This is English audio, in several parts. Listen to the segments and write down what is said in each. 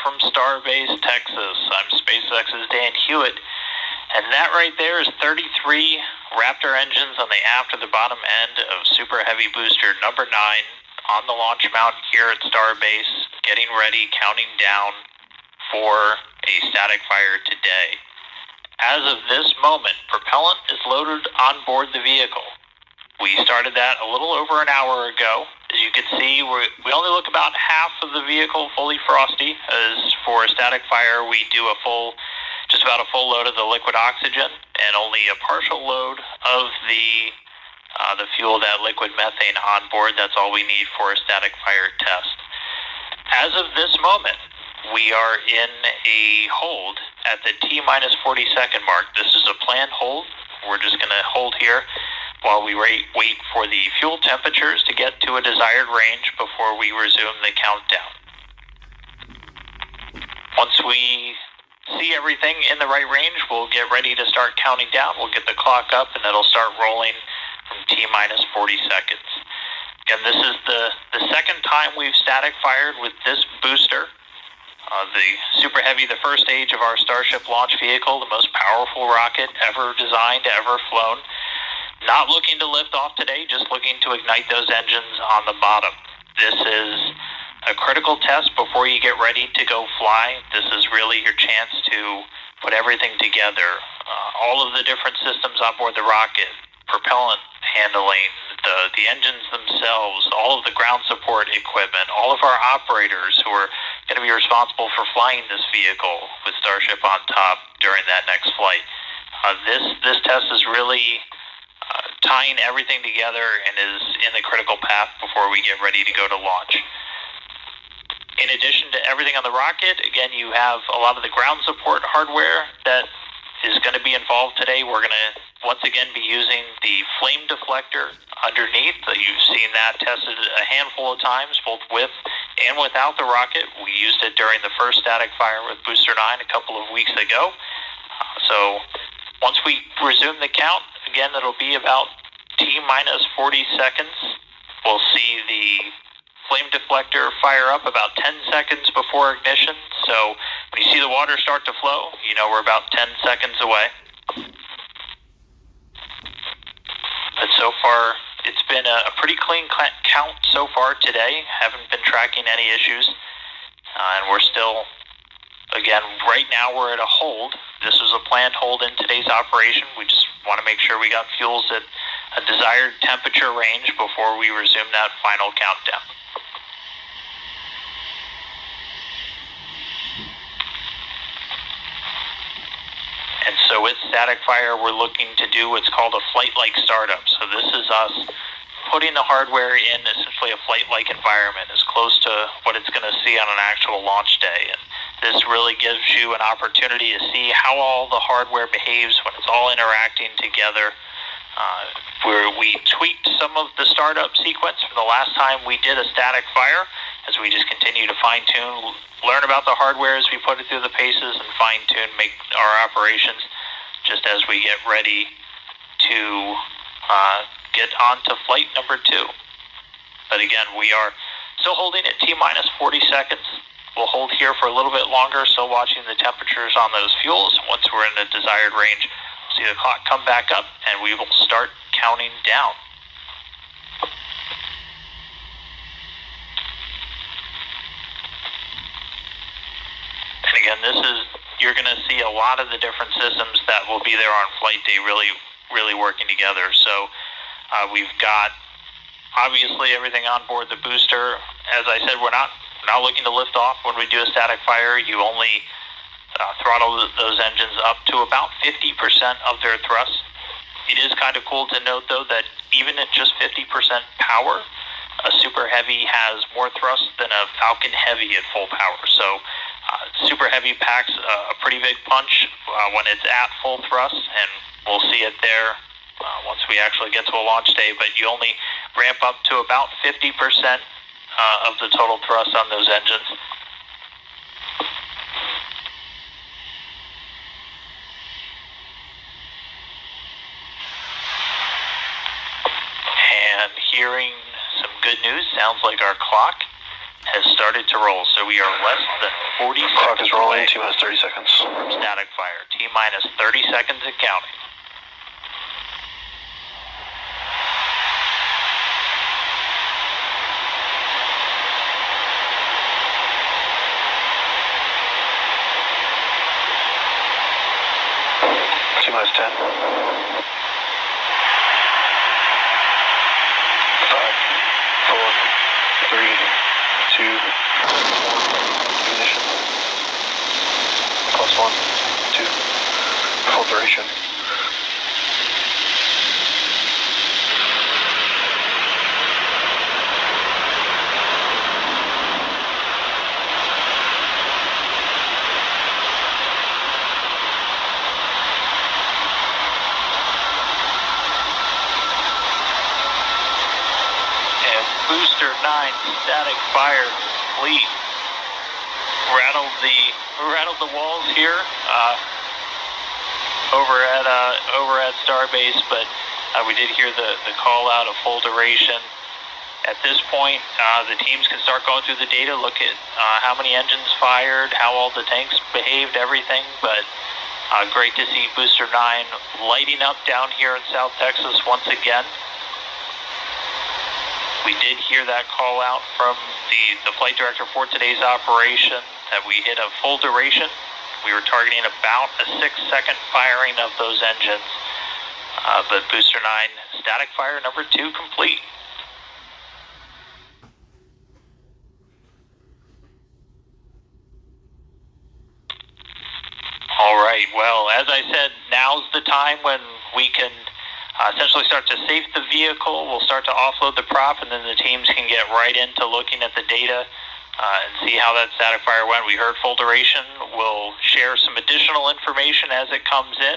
from Starbase, Texas. I'm SpaceX's Dan Hewitt, and that right there is 33 Raptor engines on the aft of the bottom end of Super Heavy Booster number 9 on the launch mount here at Starbase, getting ready, counting down for a static fire today. As of this moment, propellant is loaded on board the vehicle. We started that a little over an hour ago. As you can see, we only look about half of the vehicle fully frosty. As for a static fire, we do just about a full load of the liquid oxygen and only a partial load of the fuel, that liquid methane on board. That's all we need for a static fire test. As of this moment, we are in a hold at the T-minus 40-second mark. This is a planned hold. We're just going to hold here while we wait for the fuel temperatures to get to a desired range before we resume the countdown. Once we see everything in the right range, we'll get ready to start counting down. We'll get the clock up and it'll start rolling from T-minus 40 seconds. Again, this is the second time we've static fired with this booster. The Super Heavy, the first stage of our Starship launch vehicle, the most powerful rocket ever designed, ever flown. Not looking to lift off today, just looking to ignite those engines on the bottom. This is a critical test before you get ready to go fly. This is really your chance to put everything together. All of the different systems on board the rocket, propellant handling, the engines themselves, all of the ground support equipment, all of our operators who are going to be responsible for flying this vehicle with Starship on top during that next flight. This test is really tying everything together and is in the critical path before we get ready to go to launch. In addition to everything on the rocket, again, you have a lot of the ground support hardware that is going to be involved today. We're going to once again be using the flame deflector underneath. You've seen that tested a handful of times, both with and without the rocket. We used it during the first static fire with Booster 9 a couple of weeks ago. So once we resume the count, again, it'll be about T-minus 40 seconds. We'll see the flame deflector fire up about 10 seconds before ignition. So when you see the water start to flow, you know we're about 10 seconds away. But so far, it's been a pretty clean count so far today. Haven't been tracking any issues. And we're still, again, right now we're at a hold. This was a planned hold in today's operation. We just want to make sure we got fuels at a desired temperature range before we resume that final countdown. And so with static fire, we're looking to do what's called a flight-like startup. So this is us putting the hardware in essentially a flight-like environment, as close to what it's going to see on an actual launch day. And this really gives you an opportunity to see how all the hardware behaves when it's all interacting together. Where we tweaked some of the startup sequence from the last time we did a static fire, as we just continue to fine-tune, learn about the hardware as we put it through the paces, and fine-tune, make our operations just as we get ready to get on to flight number 2. But again, we are still holding at T-minus 40 seconds. We'll hold here for a little bit longer, still watching the temperatures on those fuels. Once we're in the desired range, we'll see the clock come back up, and we will start counting down. And again, you're going to see a lot of the different systems that will be there on flight day really working together. So we've got, obviously, everything on board the booster. As I said, we're not looking to lift off when we do a static fire. You only throttle those engines up to about 50% of their thrust. It is kind of cool to note, though, that even at just 50% power, a Super Heavy has more thrust than a Falcon Heavy at full power. So Super Heavy packs a pretty big punch when it's at full thrust, and we'll see it there once we actually get to a launch day. But you only ramp up to about 50% of the total thrust on those engines. And hearing some good news, sounds like our clock has started to roll, so we are less than 40 Clock seconds is rolling, away T-minus 30 seconds. from static fire. T-minus 30 seconds and counting. T-minus 10. 5, 4, 3, 2, 1. Ignition. +1, 2. Full duration. Booster 9 static fire complete. Rattled the walls here over at Starbase, but we did hear the call out of full duration. At this point, the teams can start going through the data, look at how many engines fired, how all the tanks behaved, everything. But great to see Booster 9 lighting up down here in South Texas once again. We did hear that call out from the flight director for today's operation that we hit a full duration. We were targeting about a 6-second firing of those engines. But Booster 9 static fire number 2 complete. All right, well, as I said, now's the time when we can essentially start to safe the vehicle. We'll start to offload the prop, and then the teams can get right into looking at the data and see how that static fire went. We heard full duration. We'll share some additional information as it comes in.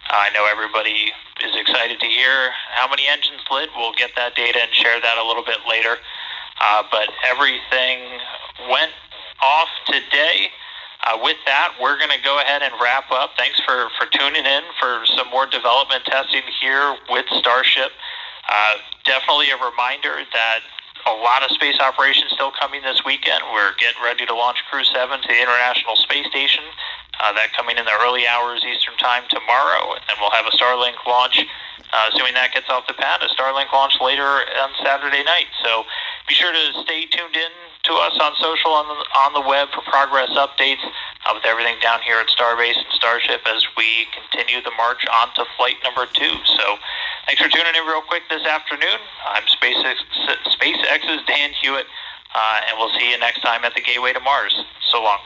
I know everybody is excited to hear how many engines lit. We'll get that data and share that a little bit later. But everything went off today. With that, we're going to go ahead and wrap up. Thanks for tuning in for some more development testing here with Starship. Definitely a reminder that a lot of space operations still coming this weekend. We're getting ready to launch Crew 7 to the International Space Station. That coming in the early hours Eastern Time tomorrow. And then we'll have a Starlink launch, assuming that gets off the pad, a Starlink launch later on Saturday night. So be sure to stay tuned in to us on social, on the web for progress updates with everything down here at Starbase and Starship as we continue the march on to flight number 2. So thanks for tuning in real quick this afternoon. I'm SpaceX's Dan Hewitt, and we'll see you next time at the Gateway to Mars. So long.